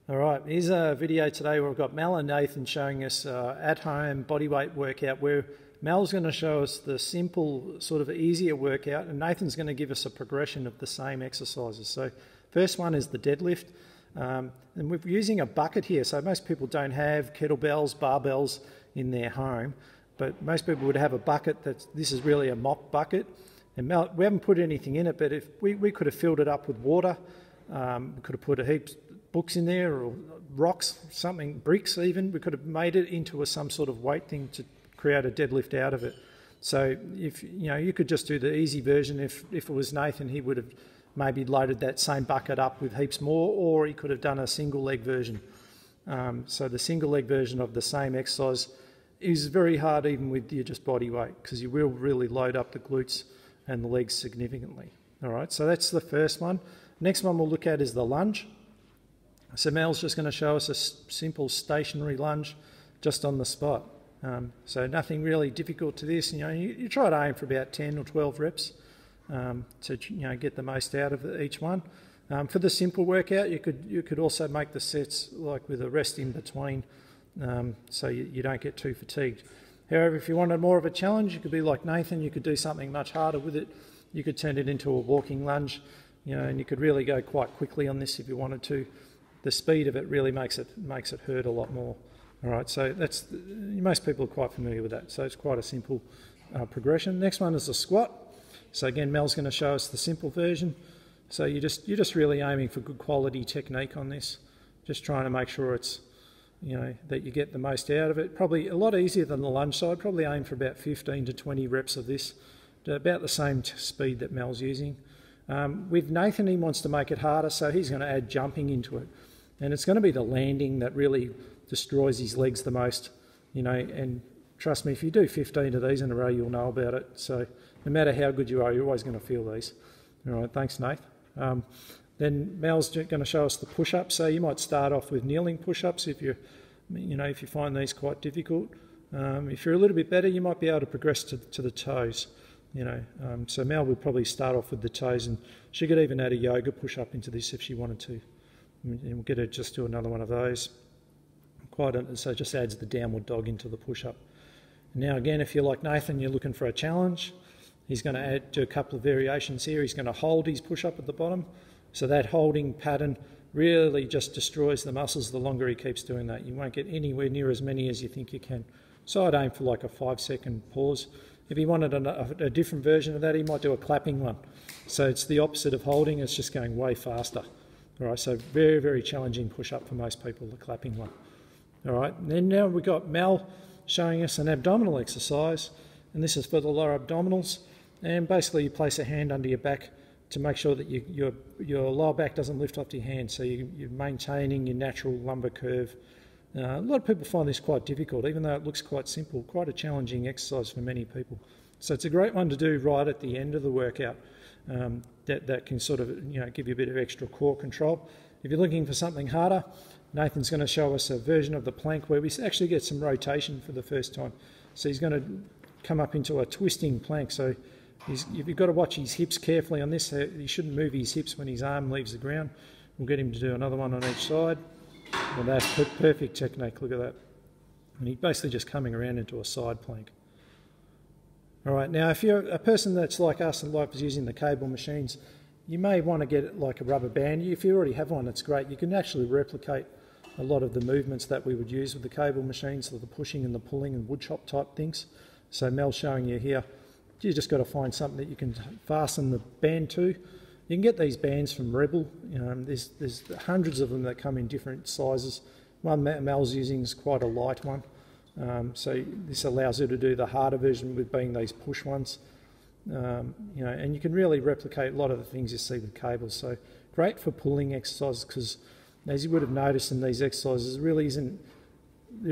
All right, here's a video today where we've got Mel and Nathan showing us at-home bodyweight workout where Mel's going to show us the simple, sort of easier workout, and Nathan's going to give us a progression of the same exercises. So first one is the deadlift, and we're using a bucket here. So most people don't have kettlebells, barbells in their home, but most people would have a bucket this is really a mop bucket. And Mel, we haven't put anything in it, but if we could have filled it up with water, we could have put a heap books in there or rocks, something, bricks even. We could have made it into some sort of weight thing to create a deadlift out of it. So if you could just do the easy version. If it was Nathan, he would have maybe loaded that same bucket up with heaps more, or he could have done a single leg version. So the single leg version of the same exercise is very hard even with your just body weight, because you will really load up the glutes and the legs significantly. All right, so that's the first one. Next one we'll look at is the lunge. So Mel's just going to show us a simple stationary lunge just on the spot. So nothing really difficult to this. You try to aim for about 10 or 12 reps to get the most out of each one. For the simple workout, you could also make the sets like with a rest in between, so you don't get too fatigued. However, if you wanted more of a challenge, you could be like Nathan. You could do something much harder with it. You could turn it into a walking lunge, and you could really go quite quickly on this if you wanted to. The speed of it really makes it hurt a lot more. All right, so most people are quite familiar with that. So it's quite a simple progression. Next one is the squat. So again, Mel's going to show us the simple version. So you're just really aiming for good quality technique on this. Just trying to make sure it's that you get the most out of it. Probably a lot easier than the lunge side. Probably aim for about 15 to 20 reps of this, about the same speed that Mel's using. With Nathan, he wants to make it harder, so he's going to add jumping into it. And it's going to be the landing that really destroys his legs the most, and trust me, if you do 15 of these in a row, you'll know about it. So no matter how good you are, you're always going to feel these. All right, thanks, Nate. Then Mel's going to show us the push-ups. So you might start off with kneeling push-ups if you find these quite difficult. If you're a little bit better, you might be able to progress to the toes. So Mel would probably start off with the toes, and she could even add a yoga push-up into this if she wanted to. And we'll get her just do another one of those. So it just adds the downward dog into the push-up. Now again, if you're like Nathan, you're looking for a challenge, he's going to do a couple of variations here. He's going to hold his push-up at the bottom. So that holding pattern really just destroys the muscles the longer he keeps doing that. You won't get anywhere near as many as you think you can. So I'd aim for like a 5-second pause. If he wanted a different version of that, he might do a clapping one. So it's the opposite of holding, it's just going way faster. All right, so very, very challenging push-up for most people, the clapping one. All right, and then now we've got Mel showing us an abdominal exercise, and this is for the lower abdominals. And basically you place a hand under your back to make sure that your lower back doesn't lift off your hand, so you're maintaining your natural lumbar curve. A lot of people find this quite difficult, even though it looks quite simple, quite a challenging exercise for many people. So it's a great one to do right at the end of the workout. That can sort of give you a bit of extra core control. If you're looking for something harder, Nathan's going to show us a version of the plank where we actually get some rotation for the first time. So he's going to come up into a twisting plank. So you've got to watch his hips carefully on this. He shouldn't move his hips when his arm leaves the ground. We'll get him to do another one on each side. Well, that's perfect technique, look at that. And he's basically just coming around into a side plank. All right, now if you're a person that's like us and likes using the cable machines, you may want to get like a rubber band. If you already have one, it's great. You can actually replicate a lot of the movements that we would use with the cable machines, so the pushing and the pulling and wood chop type things. So Mel's showing you here, you just got to find something that you can fasten the band to. You can get these bands from Rebel. There's hundreds of them that come in different sizes. One Mel's using is quite a light one. So this allows you to do the harder version with being these push ones. And you can really replicate a lot of the things you see with cables. So great for pulling exercises, because as you would have noticed in these exercises, there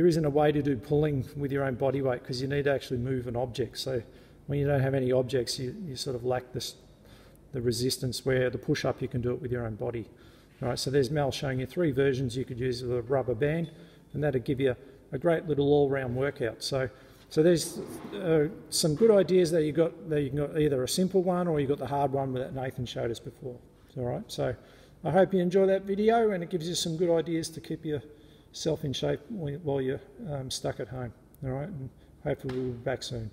isn't a way to do pulling with your own body weight, because you need to actually move an object. So when you don't have any objects, you sort of lack the resistance, where the push-up you can do it with your own body. All right, so there's Mel showing you 3 versions you could use with a rubber band, and that'll give you a great little all-round workout. So there's some good ideas that you can got either a simple one or you got the hard one that Nathan showed us before. All right, so I hope you enjoy that video, and it gives you some good ideas to keep yourself in shape while you're stuck at home. All right, and hopefully we'll be back soon.